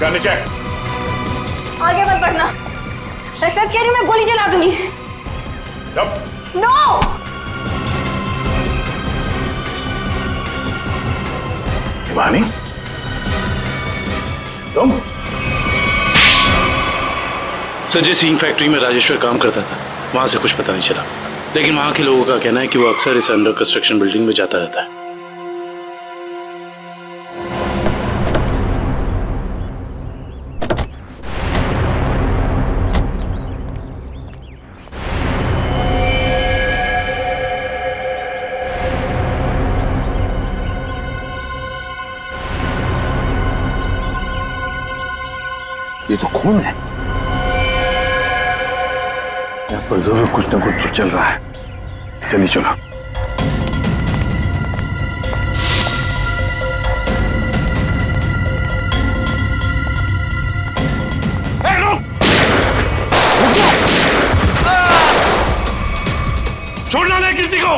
नीचे। आगे मत बढ़ना, मैं सच कह रही हूँ, मैं गोली चला दूंगी। नो। शिवानी, तुम? संजय सिंह फैक्ट्री में राजेश्वर काम करता था, वहां से कुछ पता नहीं चला, लेकिन वहां के लोगों का कहना है कि वो अक्सर इस अंडर कंस्ट्रक्शन बिल्डिंग में जाता रहता है। ये तो खून है। यहाँ पर जरूर कुछ ना कुछ तो चल रहा है। चलिए चलो। छोड़ना नहीं किसी को।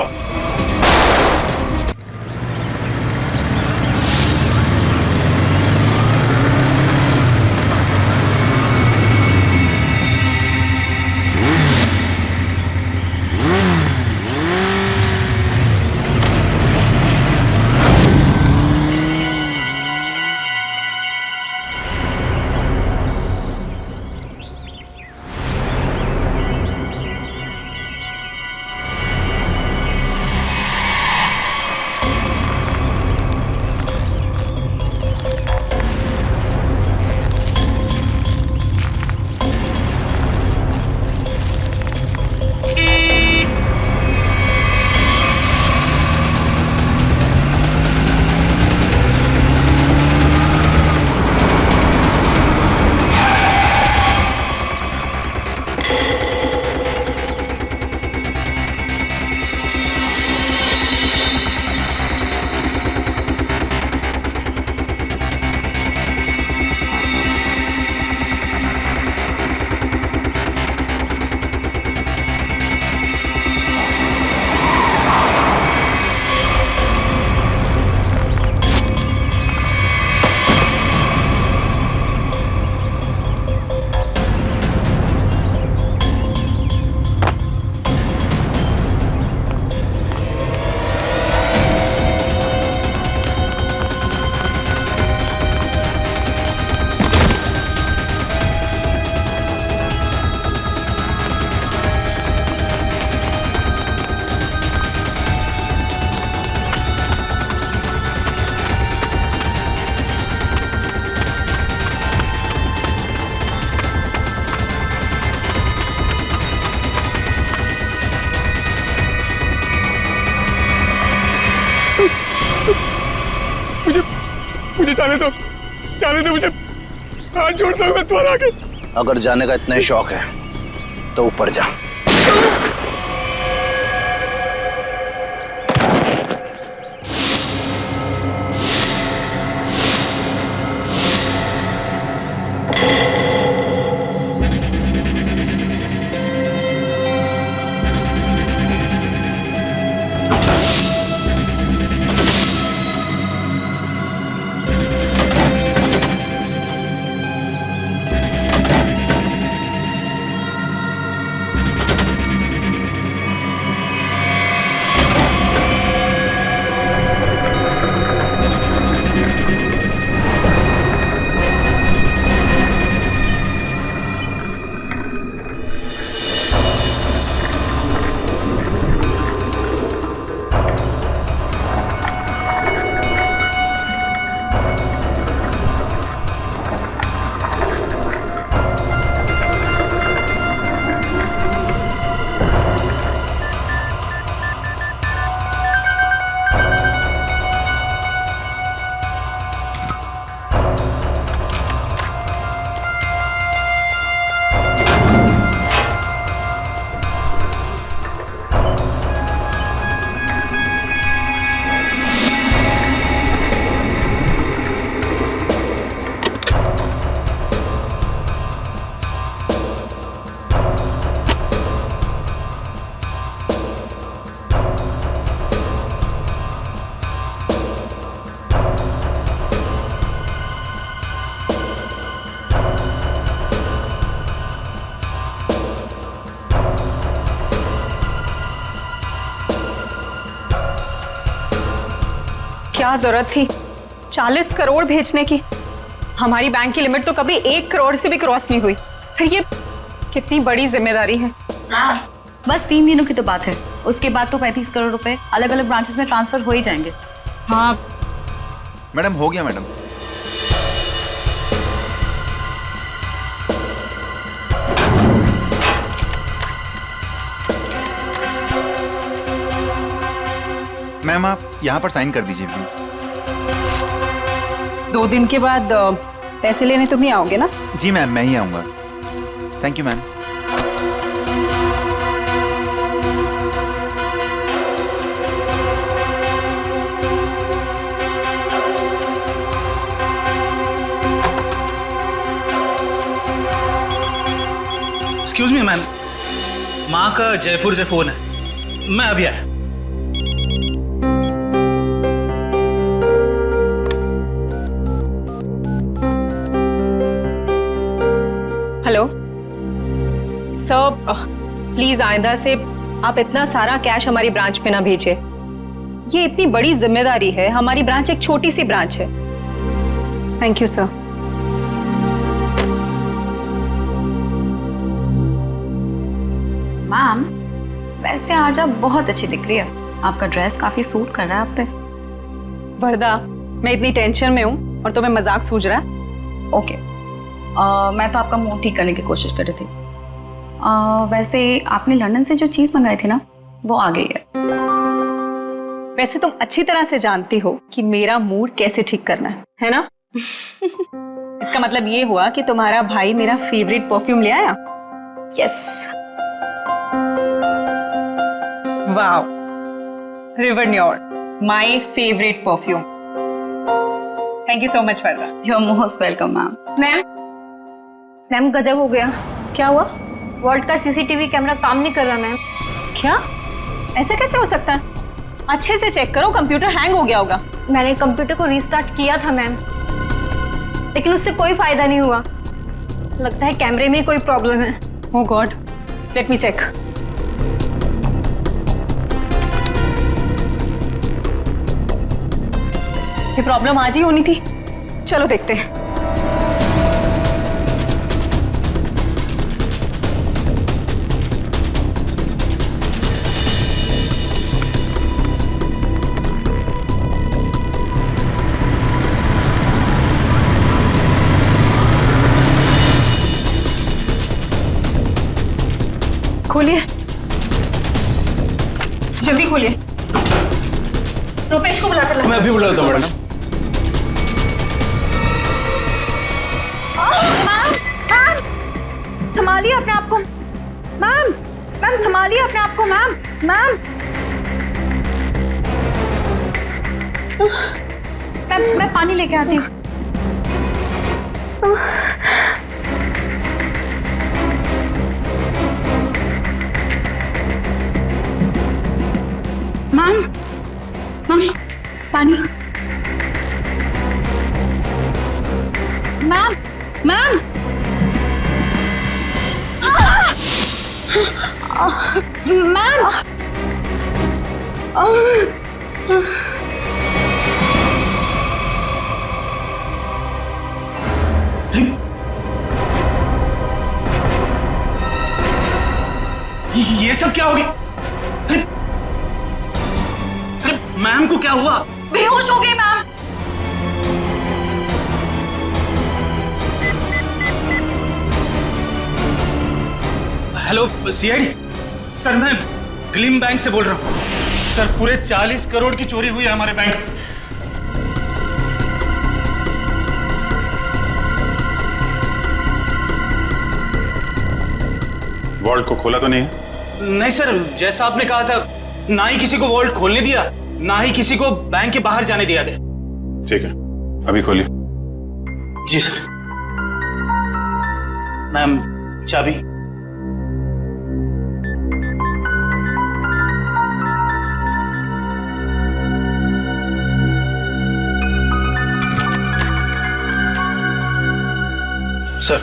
मुझे जाने दो मुझे, हाथ जोड़ता हूँ मैं तुम्हारे आगे। अगर जाने का इतना ही शौक है तो ऊपर जा। क्या जरूरत थी 40 करोड़ भेजने की? हमारी बैंक की लिमिट तो कभी 1 करोड़ से भी क्रॉस नहीं हुई। फिर ये कितनी बड़ी जिम्मेदारी है। बस 3 दिनों की तो बात है, उसके बाद तो 35 करोड़ रुपए अलग अलग ब्रांचेस में ट्रांसफर हो ही जाएंगे। हाँ मैडम हो गया मैडम। मैम आप यहाँ पर साइन कर दीजिए प्लीज। 2 दिन के बाद पैसे लेने तुम ही आओगे ना? जी मैम मैं ही आऊँगा। Thank you ma'am. Excuse me ma'am, माँ का जयपुर से फोन है, मैं अभी आया। हेलो सर, प्लीज आइंदा से आप इतना सारा कैश हमारी ब्रांच पे ना भेजें। ये इतनी बड़ी जिम्मेदारी है, हमारी ब्रांच एक छोटी सी ब्रांच है। Thank you sir. मैम, वैसे आज आप बहुत अच्छी दिख रही है, आपका ड्रेस काफी सूट कर रहा है आप पे। वरदा, मैं इतनी टेंशन में हूँ और तुम्हें मजाक सूझ रहा है? ओके, मैं तो आपका मूड ठीक करने की कोशिश कर रही थी। वैसे आपने लंदन से जो चीज मंगाई थी ना, वो आ गई है। वैसे तुम अच्छी तरह से जानती हो कि मेरा मूड कैसे ठीक करना है ना? इसका मतलब ये हुआ कि तुम्हारा भाई मेरा फेवरेट परफ्यूम ले आया? यस। वाओ, रिवर न्योर, my favourite perfume. Thank you so much Varda. You are most welcome ma'am. Ma'am गजब हो गया। क्या हुआ? वॉल्ट का सीसीटीवी कैमरा काम नहीं कर रहा मैम। क्या? ऐसा कैसे हो सकता है? अच्छे से चेक करो, कंप्यूटर हैंग हो गया होगा। मैंने कंप्यूटर को रीस्टार्ट किया था मैम, लेकिन उससे कोई फायदा नहीं हुआ। लगता है कैमरे में कोई प्रॉब्लम है। ओह गॉड, लेट मी चेक। ये प्रॉब्लम आज ही होनी थी। चलो देखते हैं। खोलिए, जल्दी खोलिए। रुपेश को बुलाकर लाओ। मैं अभी बुलाता हूँ मैडम। संभालिए अपने आप को मैम। मैम संभालिए अपने आप को मैम। मैम मैं पानी लेके आती हूँ। मैम मैम पानी। मैम मैम मैम ये सब क्या हो गया? अरे मैम को क्या हुआ? बेहोश हो गए मैम। हेलो सीआईडी सर, मैं ग्लिम बैंक से बोल रहा हूँ। सर पूरे 40 करोड़ की चोरी हुई है हमारे बैंक। वॉल्ट को खोला तो नहीं है? नहीं सर, जैसा आपने कहा था, ना ही किसी को वॉल्ट खोलने दिया, ना ही किसी को बैंक के बाहर जाने दिया गया। ठीक है, अभी खोलिए। जी सर। मैम चाबी। सर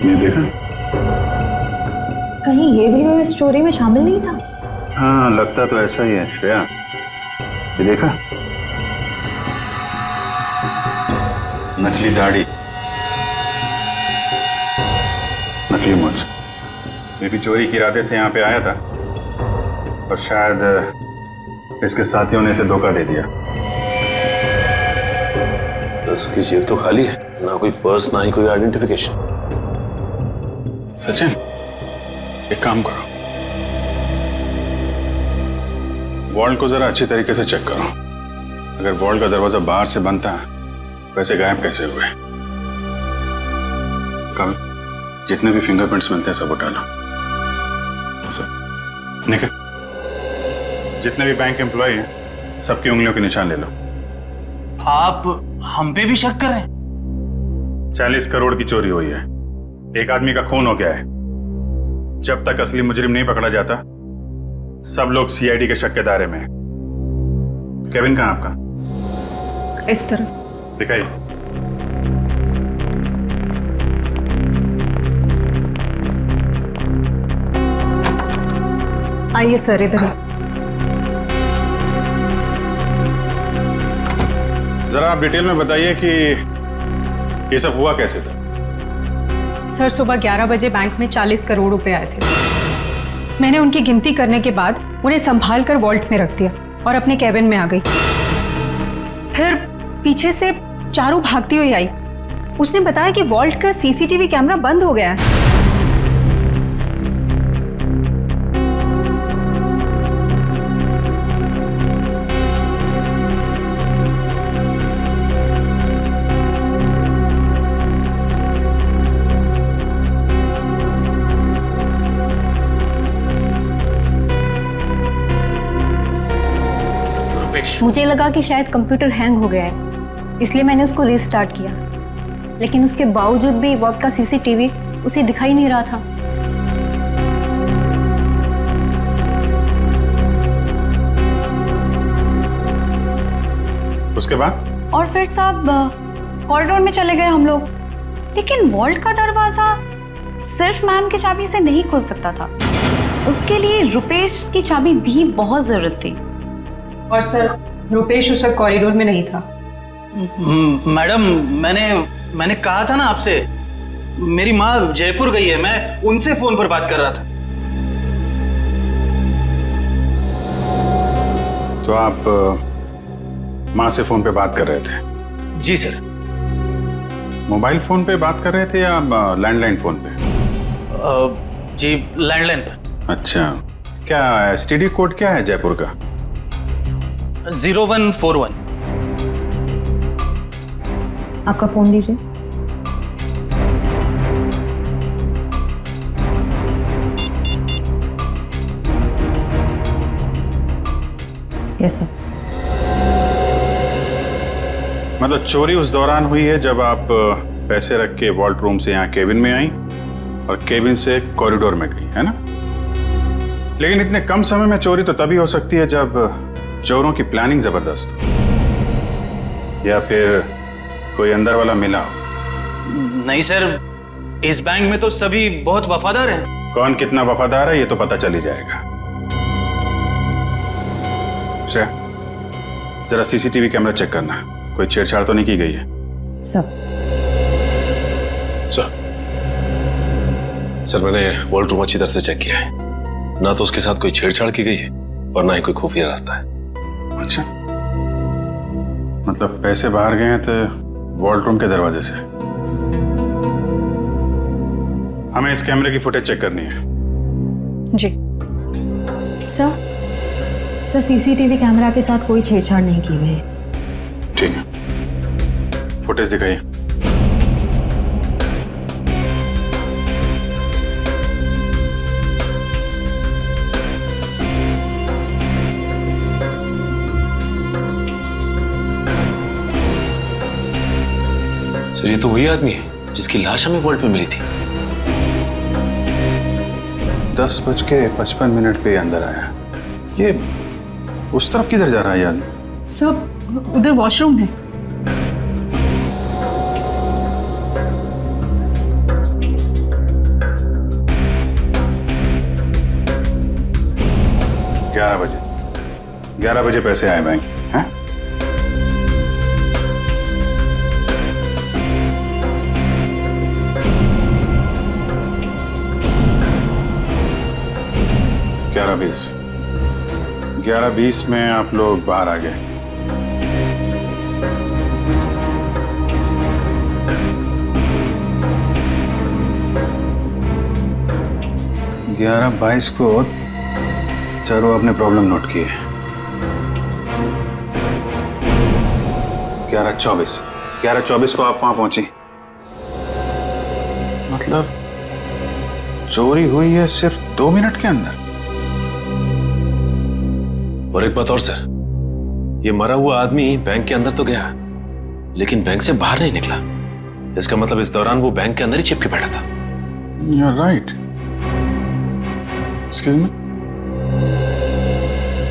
ये देखा? कहीं ये भी तो इस स्टोरी में शामिल नहीं था? हाँ, लगता तो ऐसा ही है श्रेया। ये देखा? नकली दाढ़ी, नकली मूंछ। ये भी चोरी के इरादे से यहाँ पे आया था, पर शायद इसके साथियों ने इसे धोखा दे दिया। उसकी जेब तो खाली है, ना कोई पर्स ना ही कोई आइडेंटिफिकेशन। सचिन, एक काम करो, वॉल्ट को जरा अच्छी तरीके से चेक करो। अगर वॉल्ट का दरवाजा बाहर से बंद था, वैसे गायब कैसे हुए? कल जितने भी फिंगरप्रिंट्स मिलते हैं सब उठा लो। सब निकल, जितने भी बैंक एम्प्लॉय हैं सबकी उंगलियों के निशान ले लो। आप हम पे भी शक कर रहे हैं? 40 करोड़ की चोरी हुई है, एक आदमी का खून हो गया है। जब तक असली मुजरिम नहीं पकड़ा जाता, सब लोग सीआईडी के शक के दायरे में हैं। केविन कहाँ आपका? इस तरह दिखाइए। आइए सर, इधर ही। जरा आप डिटेल में बताइए कि ये सब हुआ कैसे था? सर, सुबह 11 बजे बैंक में 40 करोड़ रुपए आए थे। मैंने उनकी गिनती करने के बाद उन्हें संभाल कर वॉल्ट में रख दिया और अपने कैबिन में आ गई। फिर पीछे से चारू भागती हुई आई। उसने बताया कि वॉल्ट का सीसीटीवी कैमरा बंद हो गया है। मुझे लगा कि शायद कंप्यूटर हैंग हो गया है, इसलिए मैंने उसको रीस्टार्ट किया, लेकिन उसके बावजूद भी वॉल्ट का सीसीटीवी उसे दिखाई नहीं रहा था। उसके बाद? और फिर सब कॉरिडोर में चले गए हम लोग, लेकिन वॉल्ट का दरवाजा सिर्फ मैम की चाबी से नहीं खुल सकता था, उसके लिए रुपेश की चाबी भी बहुत जरूरत थी। और सर, रुपेश उस वक्त कॉरिडोर में नहीं था। मैडम, मैंने कहा था ना आपसे, मेरी माँ जयपुर गई है, मैं उनसे फोन पर बात कर रहा था। तो आप माँ से फोन पे बात कर रहे थे? जी सर। मोबाइल फोन पे बात कर रहे थे या लैंडलाइन फोन पे? जी, लैंडलाइन पे। अच्छा, क्या एसटीडी कोड क्या है जयपुर का? 0141। आपका फोन दीजिए। Yes sir. मतलब चोरी उस दौरान हुई है जब आप पैसे रख के वॉल्ट रूम से यहाँ केबिन में आई और केबिन से कॉरिडोर में गई, है ना? लेकिन इतने कम समय में चोरी तो तभी हो सकती है जब चोरों की प्लानिंग जबरदस्त हो, या फिर कोई अंदर वाला मिला हो। नहीं सर, इस बैंक में तो सभी बहुत वफादार हैं। कौन कितना वफादार है ये तो पता चल ही जाएगा। श्रेया, जरा सीसीटीवी कैमरा चेक करना, कोई छेड़छाड़ तो नहीं की गई है? सर, मैंने वॉल्ट रूम अच्छी तरह से चेक किया है, ना तो उसके साथ कोई छेड़छाड़ की गई है और ना ही कोई खुफिया रास्ता है। अच्छा, मतलब पैसे बाहर गए हैं तो वॉल्ट रूम के दरवाजे से। हमें इस कैमरे की फुटेज चेक करनी है। जी सर, सीसीटीवी कैमरा के साथ कोई छेड़छाड़ नहीं की गई। ठीक है, फुटेज दिखाइए। सर, ये तो वही आदमी है जिसकी लाश हमें वॉल्ट में मिली थी। 10:55 पे अंदर आया। ये उस तरफ किधर जा रहा है यार? सब उधर वॉशरूम है। 11 बजे पैसे आए बैंक, हैं? ग्यारह 11:20 में आप लोग बाहर आ गए। ग्यारह 22 को चारों अपने प्रॉब्लम नोट किए। 11:24 को आप वहां पहुंची। मतलब चोरी हुई है सिर्फ 2 मिनट के अंदर। और एक बात और सर, ये मरा हुआ आदमी बैंक के अंदर तो गया लेकिन बैंक से बाहर नहीं निकला। इसका मतलब इस दौरान वो बैंक के अंदर ही चिपके बैठा था। You're right. Excuse me?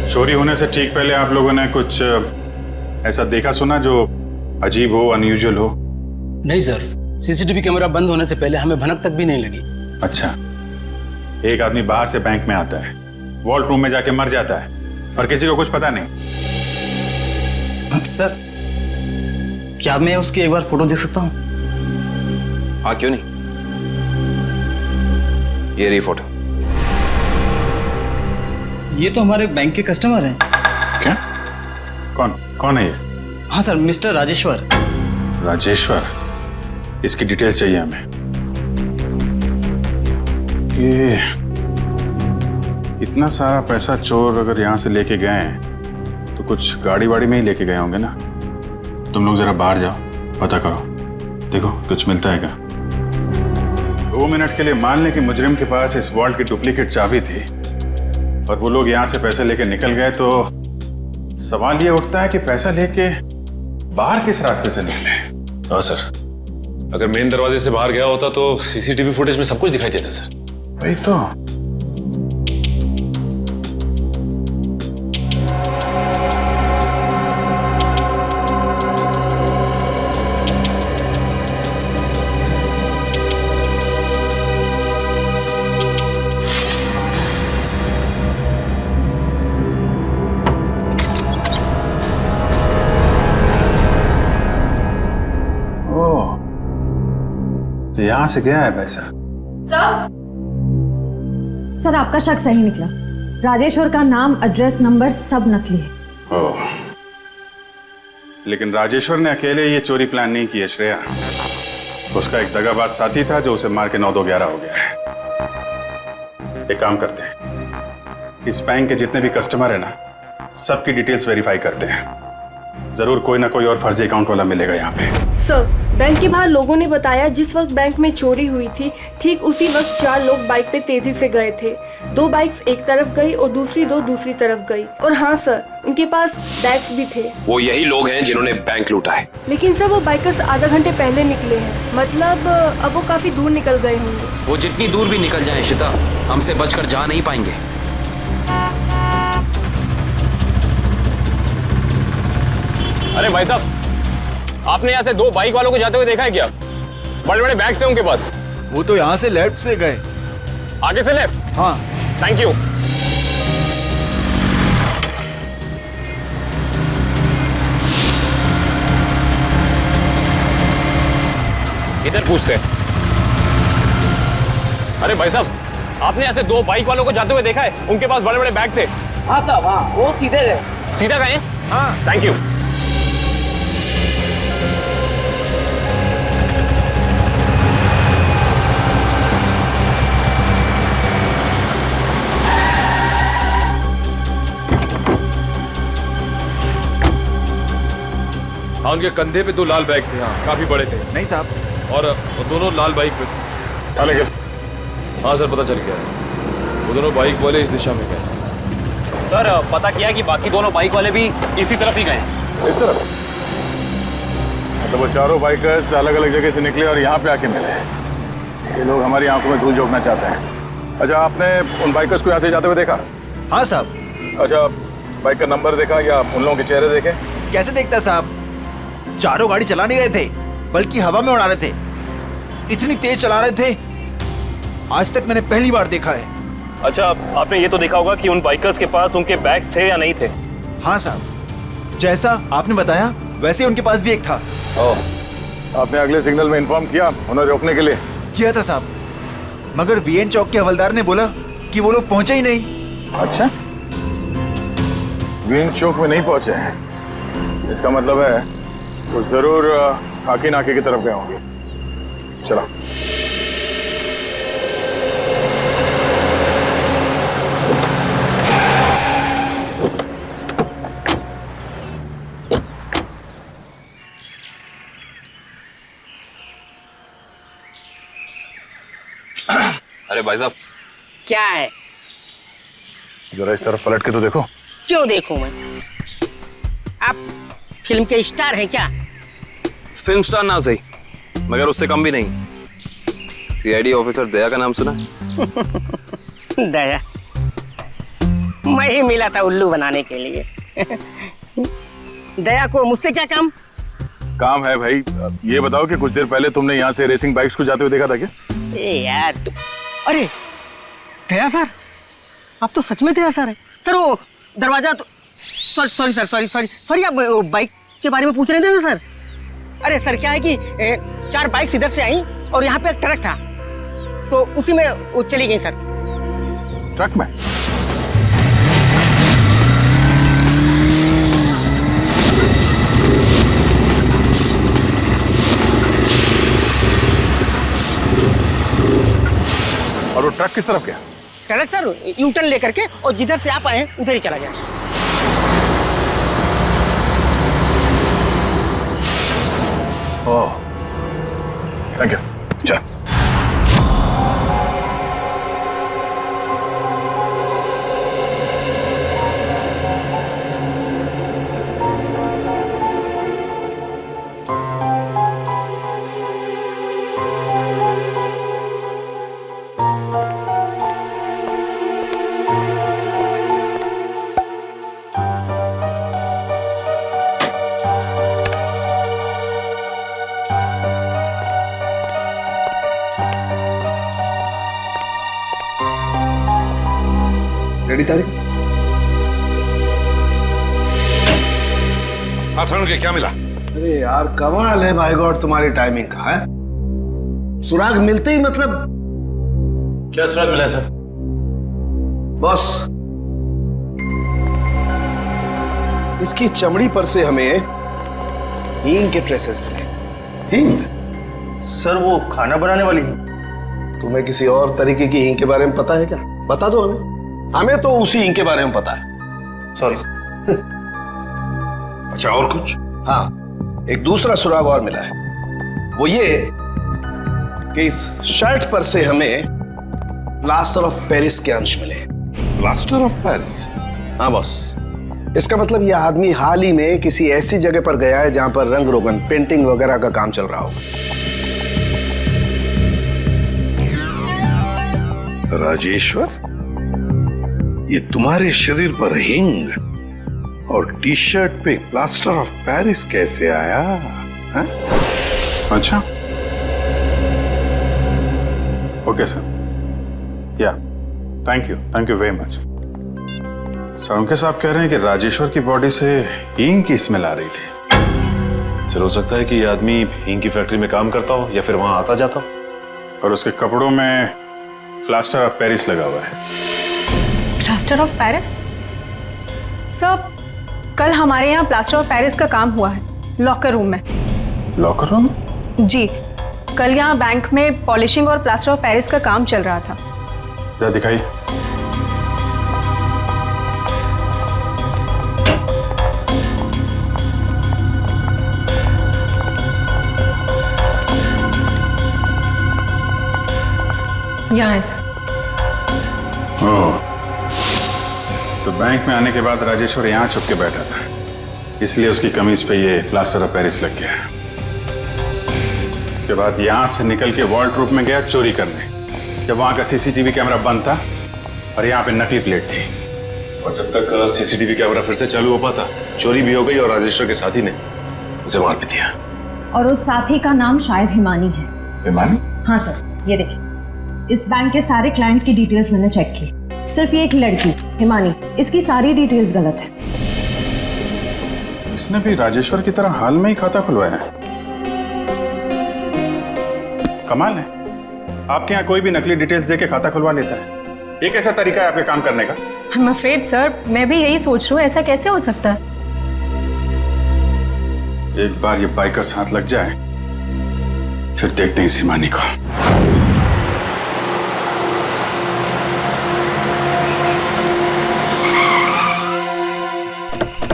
चोरी होने से ठीक पहले आप लोगों ने कुछ ऐसा देखा सुना जो अजीब हो, अनयूजुअल हो? नहीं सर, सीसीटीवी कैमरा बंद होने से पहले हमें भनक तक भी नहीं लगी। अच्छा, एक आदमी बाहर से बैंक में आता है, वॉल्ट रूम में जाके मर जाता है और किसी को कुछ पता नहीं। सर, क्या मैं उसकी एक बार फोटो देख सकता हूँ? हाँ, क्यों नहीं। ये रही फोटो। ये तो हमारे बैंक के कस्टमर हैं। क्या? कौन है ये? हाँ सर, मिस्टर राजेश्वर। राजेश्वर? इसकी डिटेल्स चाहिए हमें। ये इतना सारा पैसा चोर अगर यहाँ से लेके गए हैं तो कुछ गाड़ी वाड़ी में ही लेके गए होंगे ना। तुम लोग जरा बाहर जाओ, पता करो, देखो कुछ मिलता है क्या। 2 मिनट के लिए मान लें कि मुजरिम के पास इस वॉल्ट की डुप्लीकेट चाबी थी और वो लोग यहाँ से पैसे लेके निकल गए, तो सवाल ये उठता है कि पैसा लेके बाहर किस रास्ते से निकले। हाँ सर, अगर मेन दरवाजे से बाहर गया होता तो सीसीटीवी फुटेज में सब कुछ दिखाई देता सर। वही तो। यहाँ से गया है पैसा। सर, आपका शक सही निकला। राजेश्वर का नाम, एड्रेस, नंबर सब नकली है। ओह, लेकिन राजेश्वर ने अकेले ये चोरी प्लान नहीं की है श्रेया। उसका एक दगाबाज साथी था जो उसे मार के 9-2-11 हो गया है। एक काम करते हैं, इस बैंक के जितने भी कस्टमर है ना, सबकी डिटेल्स वेरीफाई करते हैं। जरूर कोई ना कोई और फर्जी अकाउंट वाला मिलेगा यहाँ पे। सर, बैंक के बाहर लोगों ने बताया जिस वक्त बैंक में चोरी हुई थी ठीक उसी वक्त 4 लोग बाइक पे तेजी से गए थे। 2 बाइक्स एक तरफ गई और दूसरी 2 दूसरी तरफ गई। और हाँ सर, उनके पास बैग्स भी थे। वो यही लोग हैं जिन्होंने बैंक लूटा है। लेकिन सर, वो बाइकर्स आधा घंटे पहले निकले हैं। मतलब अब वो काफी दूर निकल गए होंगे। वो जितनी दूर भी निकल जाए शिता, हमसे बचकर जा नहीं पाएंगे। अरे भाई साहब, आपने यहाँ से 2 बाइक वालों को जाते हुए देखा है क्या? बड़े बड़े बैग्स हैं उनके पास। वो तो यहाँ से लेफ्ट से गए। आगे से लेफ्ट? हाँ। Thank you. इधर पूछते हैं। अरे भाई साहब, आपने यहाँ से 2 बाइक वालों को जाते हुए देखा है? उनके पास बड़े बड़े बैग थे। हाँ साहब, हाँ, वो सीधे गए। सीधा गए? हाँ। Thank you. हाँ, उनके कंधे पे 2 लाल बैग थे। हाँ, काफी बड़े थे। नहीं साहब, और वो दोनों लाल बाइक पे थे। हाँ सर, पता चल गया। वो दोनों बाइक वाले इस दिशा में गए। सर, पता किया कि बाकी दोनों बाइक वाले भी इसी तरफ ही गए। इस तरफ? मतलब वो चारों बाइकर्स अलग अलग जगह से निकले और यहाँ पे आके मिले। ये लोग हमारी आंखों में धूल झोंकना चाहते हैं। अच्छा, आपने उन बाइकर्स को यहाँ से जाते हुए देखा? हाँ साहब। अच्छा, बाइक का नंबर देखा या उन लोगों के चेहरे देखे? कैसे देखता साहब, चारों गाड़ी चला नहीं रहे थे बल्कि हवा में उड़ा रहे थे। इतनी तेज चला रहे थे, आज तक मैंने पहली बार देखा है। अच्छा, आपने ये तो देखा होगा कि उन बाइकर्स के पास उनके बैग्स थे या नहीं थे? हाँ साहब, जैसा आपने बताया वैसे ही उनके पास भी एक था। आपने अगले सिग्नल में इन्फॉर्म किया उन्हें रोकने के लिए? किया था साहब, मगर वीएन चौक के हवलदार ने बोला कि वो लोग पहुंचे ही नहीं। अच्छा, वीएन चौक में नहीं पहुंचे हैं, इसका मतलब है वो जरूर खाकी नाके की तरफ गए होंगे। चलो। अरे भाई साहब, क्या है? जरा इस तरफ पलट के तो देखो। क्यों देखूं मैं? आप फिल्म के स्टार हैं क्या? फिल्म स्टार ना सही, मगर उससे कम भी नहीं। सीआईडी ऑफिसर दया का नाम सुना? दया? मैं ही मिला था उल्लू बनाने के लिए। दया को मुझसे क्या काम? काम है भाई। ये बताओ कि कुछ देर पहले तुमने यहाँ से रेसिंग बाइक्स को जाते हुए देखा था क्या? ए यार अरे दया सर, आप तो सच में दया सर है सर। वो दरवाजा तो सॉरी सर, सॉरी आप बाइक के बारे में पूछ रहे थे ना सर? अरे सर क्या है कि 4 बाइक इधर से आई और यहाँ पे एक ट्रक था, तो उसी में वो चली गई सर। ट्रक में? और वो ट्रक किस तरफ गया? ट्रक सर यू टर्न लेकर के और जिधर से आप आए उधर ही चला गया। ओह, थैंक यू। चल। रेडी तारीख? हाँ सर, के क्या मिला? अरे यार कमाल है भाई गॉड तुम्हारी टाइमिंग का है। सुराग मिलते ही मतलब। क्या सुराग मिला है सर? बॉस, इसकी चमड़ी पर से हमें हींग के ट्रेसेस मिले। हींग? सर वो खाना बनाने वाली हींग। तुम्हें किसी और तरीके की हींग के बारे में पता है क्या? बता दो हमें। हमें तो उसी हींग के बारे में पता है। सॉरी। अच्छा, और कुछ? हाँ, एक दूसरा सुराग और मिला है। वो ये कि इस शर्ट पर से हमें प्लास्टर ऑफ पेरिस के अंश मिले। Plaster of Paris? हाँ बॉस, इसका मतलब यह आदमी हाल ही में किसी ऐसी जगह पर गया है जहां पर रंग रोगन, पेंटिंग वगैरह का काम चल रहा होगा। राजेश्वर, ये तुम्हारे शरीर पर हिंग और टी शर्ट पे प्लास्टर ऑफ पेरिस कैसे आया? है? अच्छा, ओके सर। या thank you very much. Sir साहब कह रहे हैं कि राजेश्वर की बॉडी से हींग की स्मेल आ रही थी। सर हो सकता है कि ये आदमी हींग की फैक्ट्री में काम करता हो या फिर वहां आता जाता हो। और उसके कपड़ों में प्लास्टर ऑफ पेरिस लगा हुआ है। Plaster of Paris? सब कल हमारे यहाँ प्लास्टर ऑफ पेरिस का काम हुआ है लॉकर रूम में। Locker room? जी, कल यहाँ बैंक में पॉलिशिंग और प्लास्टर ऑफ पेरिस का काम चल रहा था। जरा दिखाइए। यहाँ है। ओह, तो बैंक में आने के बाद राजेश्वर यहाँ छुप के बैठा था, इसलिए उसकी कमीज पे ये प्लास्टर ऑफ पेरिस लग गया। उसके बाद यहाँ से निकल के वॉल्ट में गया चोरी करने, जब वहाँ का सीसीटीवी कैमरा बंद था और यहाँ पे नकली प्लेट थी। और जब तक सीसीटीवी कैमरा फिर से चालू हो पाता, चोरी भी हो गई और राजेश्वर के साथी ने उसे मार भी दिया। और उस साथी का नाम शायद हिमानी है। हिमानी? हाँ सर, ये देखिए, इस बैंक के सारे क्लाइंट्स की डिटेल्स मैंने चेक की। सिर्फ ये एक लड़की हिमानी, इसकी सारी डिटेल्स गलत है। इसने भी राजेश्वर की तरह हाल में ही खाता खुलवाया है। कमाल है, आपके यहाँ कोई भी नकली डिटेल्स देके खाता खुलवा लेता है। ये कैसा तरीका है आपके काम करने का? I'm afraid, सर, मैं भी यही सोच रही हूँ, ऐसा कैसे हो सकता है? एक बार ये बाइकर्स हाथ लग जाए फिर देखते हैं इस हिमानी को।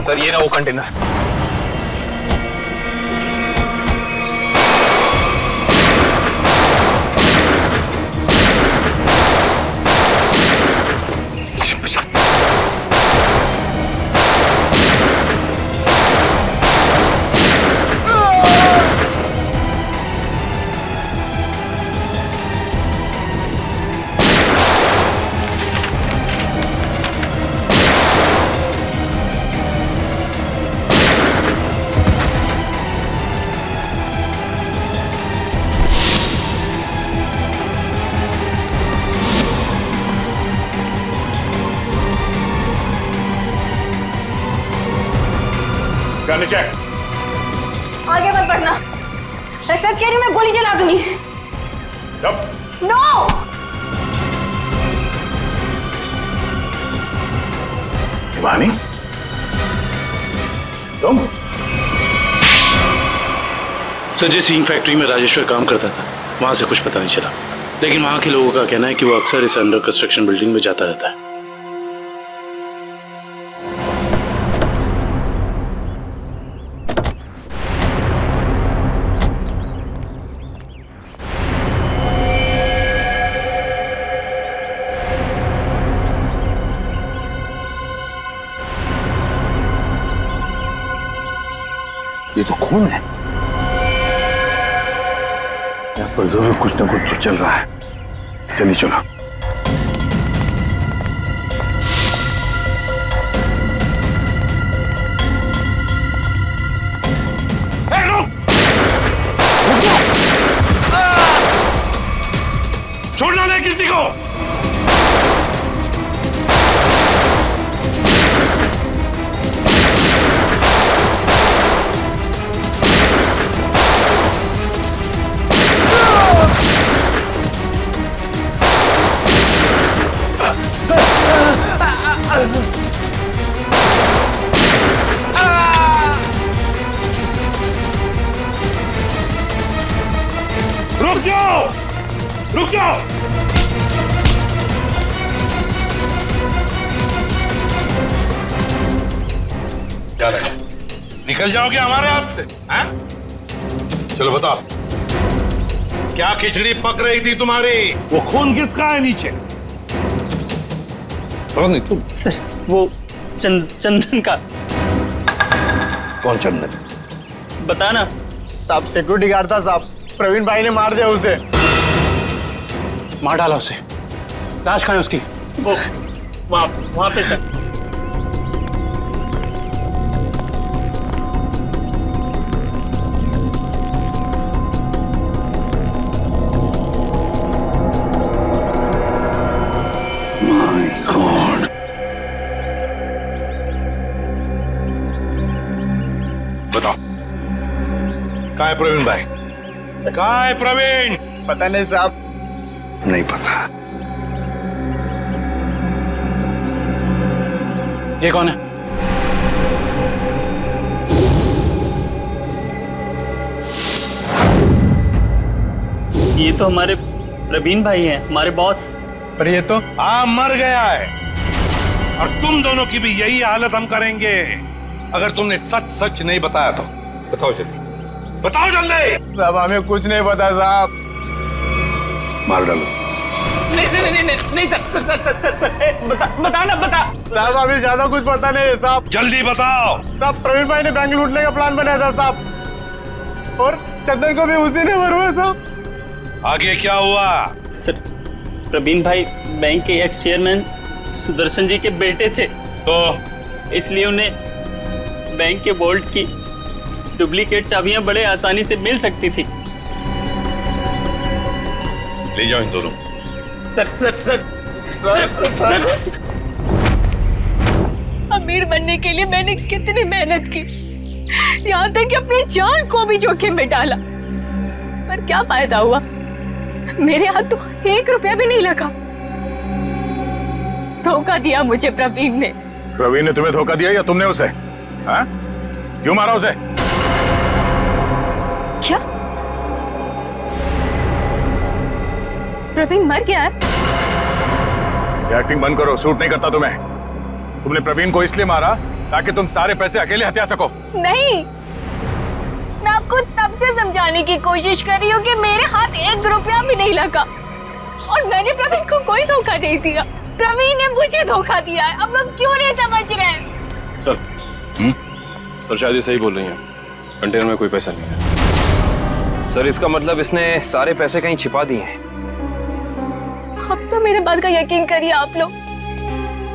सर ये ना वो कंटेनर। चेक। आगे मत बढ़ना, मैं सच कह रही हूँ, मैं गोली चला दूंगी। नो। हिमानी, तुम? सर, जिस इंक फैक्ट्री में राजेश्वर काम करता था वहां से कुछ पता नहीं चला, लेकिन वहां के लोगों का कहना है कि वो अक्सर इस अंडर कंस्ट्रक्शन बिल्डिंग में जाता रहता है। ये तो खून है। यहाँ पर जरूर कुछ ना कुछ तो चल रहा है। चलिए चलो। छोड़ना नहीं किसी को। रुक जाओ, रुक जाओ। क्या रहे? निकल जाओगे हमारे हाथ से? हैं? चलो बताओ, क्या खिचड़ी पक रही थी तुम्हारी? वो खून किसका है नीचे? तो नहीं तुम? सर, वो चंदन का। कौन चंदन? बताना साहब, सिक्योरिटी गार्ड था साहब, प्रवीण भाई ने मार दिया उसे। मार डाला उसे? लाश कहाँ है उसकी? वो वहां पे सर। बताओ, कहाँ है प्रवीण भाई? कहाँ है प्रवीण? पता नहीं साहब। नहीं पता। ये कौन है? ये तो हमारे प्रवीण भाई हैं, हमारे बॉस। पर ये तो मर गया है। और तुम दोनों की भी यही हालत हम करेंगे अगर तुमने सच सच नहीं बताया तो। बताओ जल्दी, बताओ जल्दी। साहब, हमें कुछ नहीं पता साहब। मार डालो। नहीं बताना बता साहब, अभी ज्यादा कुछ पता नहीं है साहब। जल्दी बताओ। साहब, प्रवीण भाई ने बैंक लूटने का प्लान बनाया था साहब, और चंदन को भी उसी ने मरवाया साहब। आगे क्या हुआ? सर, प्रवीण भाई बैंक के एक्स चेयरमैन सुदर्शन जी के बेटे थे, तो इसलिए उन्हें बैंक के वॉल्ट की डुप्लीकेट चाबियां बड़े आसानी से मिल सकती थी। ले जाओ इन दोनों। Sir sir sir sir sir अमीर बनने के लिए मैंने कितनी मेहनत की, यहाँ तक कि अपनी जान को भी जोखिम में डाला, पर क्या फायदा हुआ? मेरे हाथ तो 1 रुपया भी नहीं लगा। धोखा दिया मुझे प्रवीण ने। प्रवीण ने तुम्हें धोखा दिया या तुमने उसे? हाँ? क्यों मारा उसे? क्या प्रवीण मर गया है? एक्टिंग बंद करो, सूट नहीं करता तुम्हें। तुमने प्रवीण को इसलिए मारा ताकि तुम सारे पैसे अकेले हथिया सको। नहीं, मैं आपको तब से समझाने की कोशिश कर रही हूँ कि मेरे हाथ 1 रुपया भी नहीं लगा और मैंने प्रवीण को कोई धोखा नहीं दिया। प्रवीण ने मुझे धोखा दिया है। अब लोग क्यों नहीं समझ रहे हैं? सर, तो शायद ये सही बोल रही हैं। कंटेनर में कोई पैसा नहीं है। सर, इसका मतलब इसने सारे पैसे कहीं छिपा दिए हैं। अब तो मेरे बात का यकीन करिए आप लोग।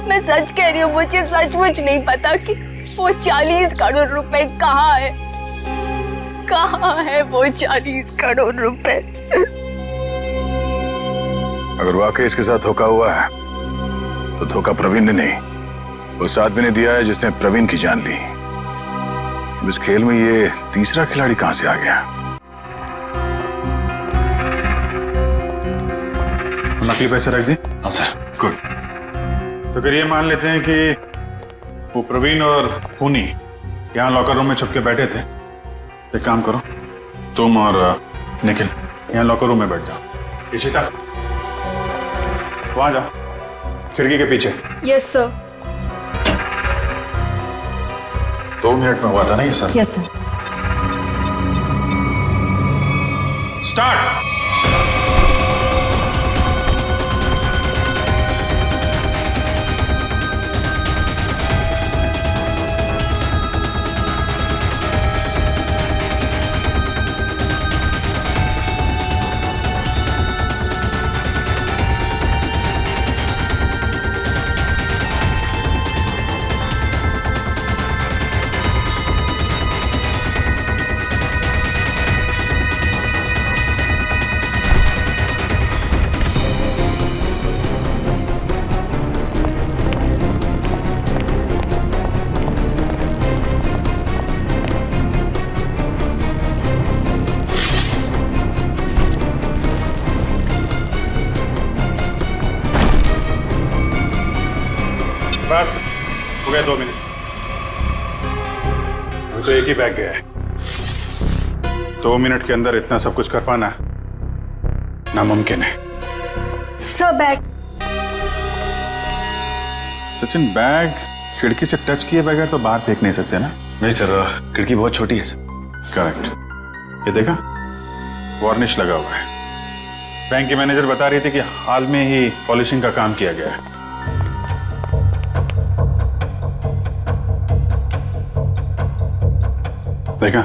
मैं सच कह रही हूँ, मुझे सचमुच नहीं पता कि वो 40 करोड़ रुपए कहाँ है। कहाँ है वो 40 करोड़ रुपए? अगर वाकई इसके साथ धोखा हुआ है तो धोखा प्रवीण ने नहीं, उस आदमी ने दिया है जिसने प्रवीण की जान ली। इस खेल में ये तीसरा खिलाड़ी कहां से आ गया? नकली पैसे रख दिए? हाँ सर। गुड। तो फिर ये मान लेते हैं कि वो प्रवीण और खूनी यहाँ लॉकर रूम में छुप के बैठे थे। एक काम करो, तुम और निखिल यहाँ लॉकर रूम में बैठ जाओ। इशिता, वहां जाओ, खिड़की के पीछे। Yes sir. 2 मिनट में हुआ था ना ये सब? Yes sir. स्टार्ट। बस हो गया 2 मिनट। वो तो एक ही बैग गया है। 2 मिनट के अंदर इतना सब कुछ कर पाना नामुमकिन है। Sir bag. सचिन, बैग खिड़की से टच किए बगैर तो बाहर फेंक नहीं सकते ना? नहीं सर, खिड़की बहुत छोटी है सर। करेक्ट। ये देखा, वार्निश लगा हुआ है। बैंक की मैनेजर बता रही थी कि हाल में ही पॉलिशिंग का काम किया गया है। देखा,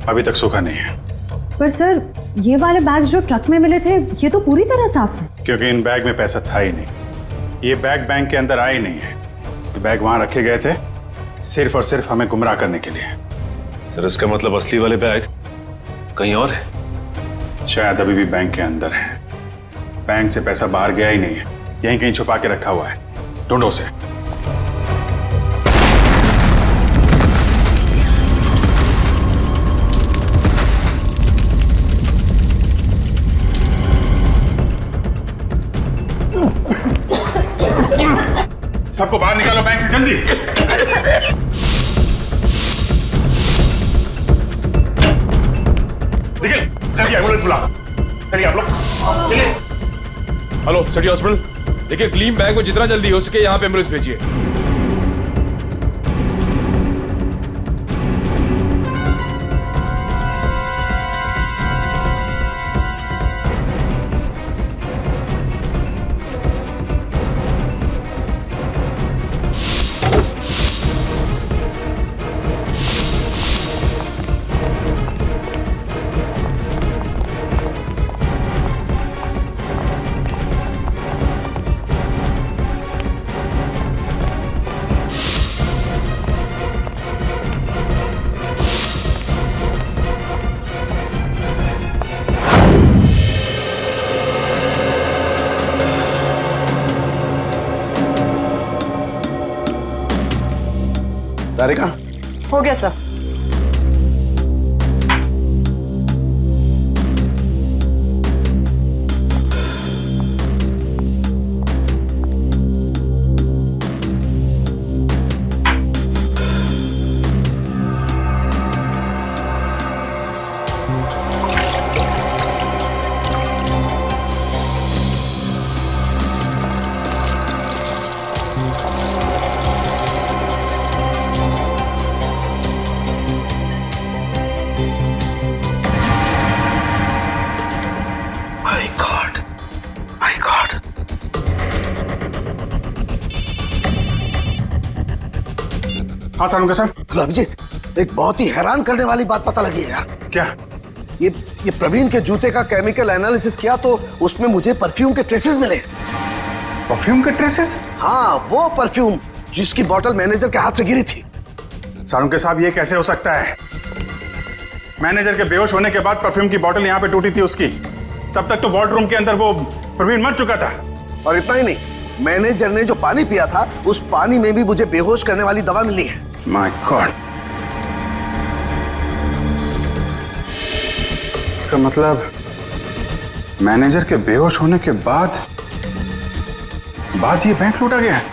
अभी तक सूखा नहीं है। पर सर, ये वाले बैग्स जो ट्रक में मिले थे, ये तो पूरी तरह साफ है। क्योंकि इन बैग में पैसा था ही नहीं। ये बैग बैंक के अंदर आए नहीं है। ये बैग वहां रखे गए थे सिर्फ और सिर्फ हमें गुमराह करने के लिए। सर, इसका मतलब असली वाले बैग कहीं और है? शायद अभी भी बैंक के अंदर है। बैंक से पैसा बाहर गया ही नहीं है, यहीं कहीं छुपा के रखा हुआ है। ढूंढो उसे। सबको बाहर निकालो बैंक से, जल्दी। देखिए, जल्दी एम्बुलेंस बुला। चलिए आप लोग, चलिए। हेलो सिटी हॉस्पिटल, देखिए ग्लीम बैंक में जितना जल्दी हो सके यहाँ पे एम्बुलेंस भेजिए। सारिका, हो गया सर। हाँ सालुंके साहब। हेलो अभिजीत, एक बहुत ही हैरान करने वाली बात पता लगी है यार। क्या? ये प्रवीण के जूते का केमिकल एनालिसिस किया तो उसमें मुझे परफ्यूम के ट्रेसेस मिले। परफ्यूम के ट्रेसेस? हाँ, वो परफ्यूम जिसकी बोतल मैनेजर के हाथ से गिरी थी। सालुंके साहब, ये कैसे हो सकता है? मैनेजर के बेहोश होने के बाद परफ्यूम की बोतल यहाँ पे टूटी थी उसकी। तब तक तो वॉर्ड रूम के अंदर वो प्रवीण मर चुका था। और इतना ही नहीं, मैनेजर ने जो पानी पिया था उस पानी में भी मुझे बेहोश करने वाली दवा मिली है। माय गॉड, इसका मतलब मैनेजर के बेहोश होने के बाद ये बैंक लूटा गया है।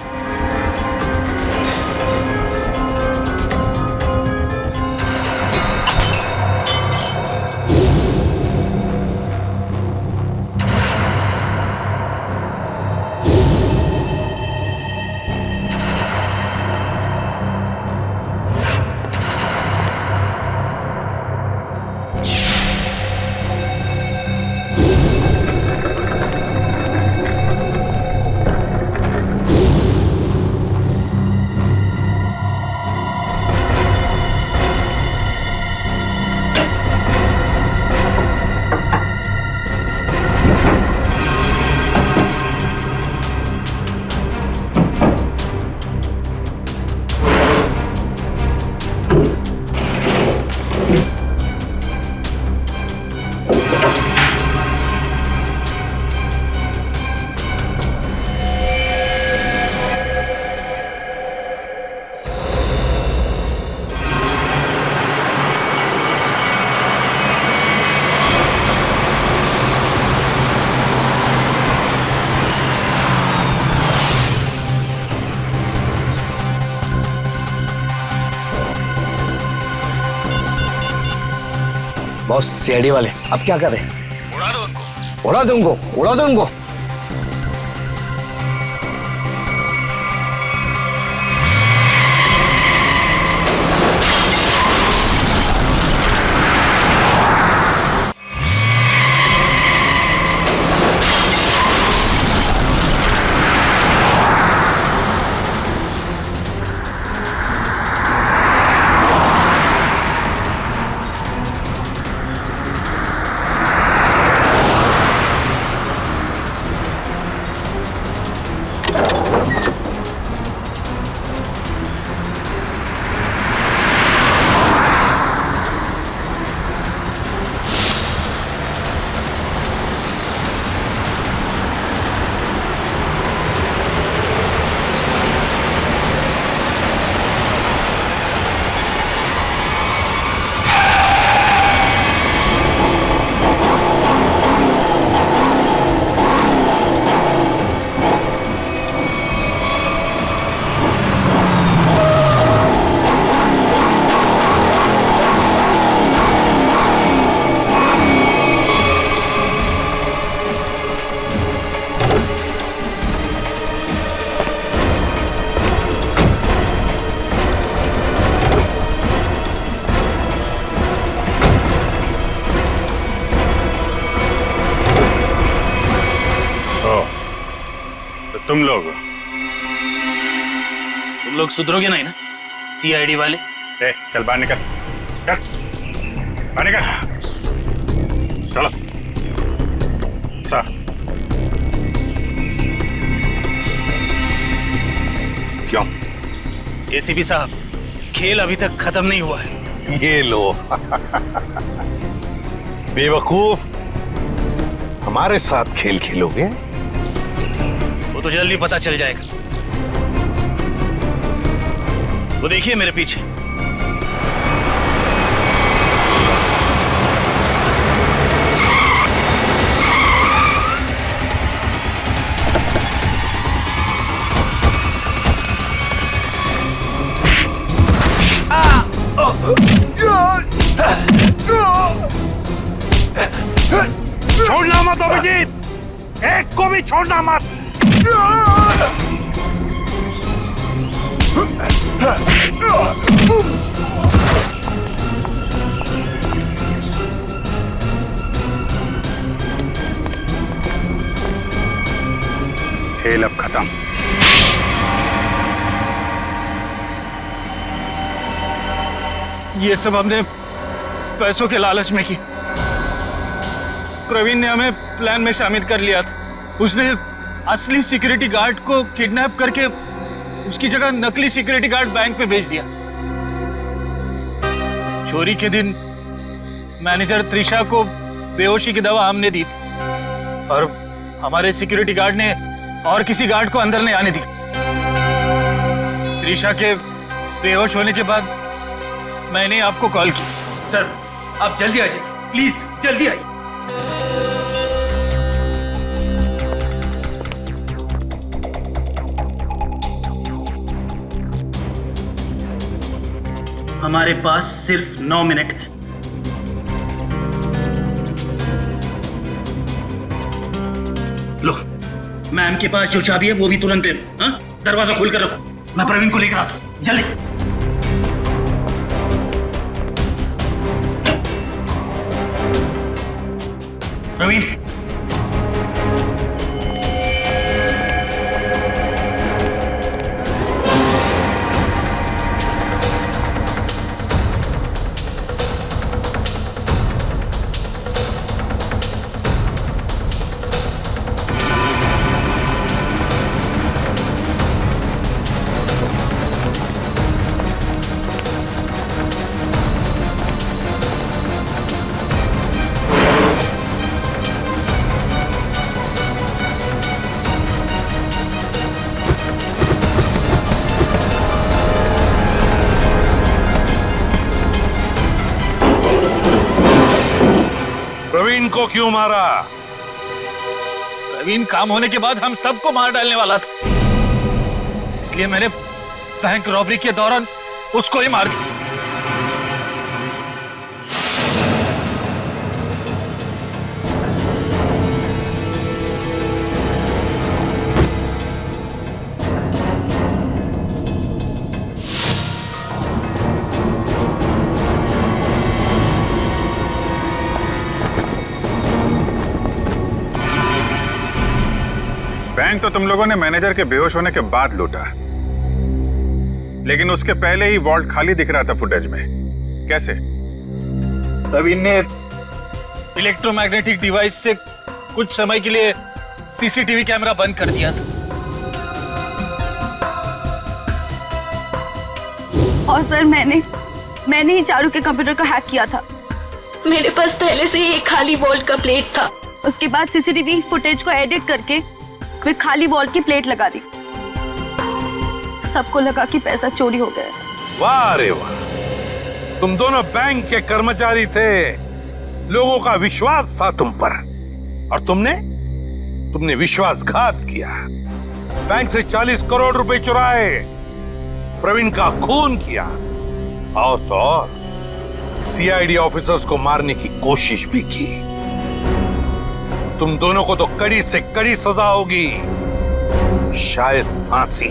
बॉस, सीआईडी वाले अब क्या करें? उड़ा दो उनको। उड़ा दो उनको, उड़ा दो उनको। तुम लोग सुधरोगे नहीं ना सीआईडी वाले? चल बाहर निकल, चल बाहर निकल, चलो सर। क्यों? एसीपी साहब, खेल अभी तक खत्म नहीं हुआ है। ये लो बेवकूफ, हमारे साथ खेल खेलोगे? वो तो जल्दी पता चल जाएगा। वो देखिए मेरे पीछे। छोड़ना मत अभिजीत, एक को भी छोड़ना मत। खेल अब खत्म। ये सब हमने पैसों के लालच में की। प्रवीण ने हमें प्लान में शामिल कर लिया था। उसने असली सिक्योरिटी गार्ड को किडनैप करके उसकी जगह नकली सिक्योरिटी गार्ड बैंक में भेज दिया। चोरी के दिन मैनेजर त्रिशा को बेहोशी की दवा हमने दी थी और हमारे सिक्योरिटी गार्ड ने और किसी गार्ड को अंदर नहीं आने दी। त्रिशा के बेहोश होने के बाद मैंने आपको कॉल की। सर आप जल्दी आ जाइए, प्लीज जल्दी आइए। हमारे पास सिर्फ 9 मिनट है। लो, मैम के पास जो चाबी है वो भी तुरंत दे दो। हाँ? दरवाजा खोल कर रखो, मैं प्रवीण को लेकर आता हूं। जल्दी। प्रवीण, प्रवीण को क्यों मारा? प्रवीण काम होने के बाद हम सबको मार डालने वाला था, इसलिए मैंने बैंक रॉबरी के दौरान उसको ही मार दिया। बैंक तो तुम लोगों ने मैनेजर के बेहोश होने के बाद लूटा, लेकिन उसके पहले ही वॉल्ट खाली दिख रहा था फुटेज में। कैसे? प्रवीण ने इलेक्ट्रोमैग्नेटिक डिवाइस से कुछ समय के लिए सीसीटीवी कैमरा बंद कर दिया था। और सर मैंने ही चारू के कंप्यूटर को हैक किया था। मेरे पास पहले से ही एक खाली वॉल्ट का प्लेट था। उसके बाद सीसीटीवी फुटेज को एडिट करके फिर खाली वॉल्ट की प्लेट लगा दी। सबको लगा कि पैसा चोरी हो गया। वाह रे वाह, तुम दोनों बैंक के कर्मचारी थे, लोगों का विश्वास था तुम पर, और तुमने विश्वासघात किया। बैंक से 40 करोड़ रुपए चुराए, प्रवीण का खून किया, और तो और सीआईडी ऑफिसर्स को मारने की कोशिश भी की। तुम दोनों को तो कड़ी से कड़ी सजा होगी, शायद फांसी।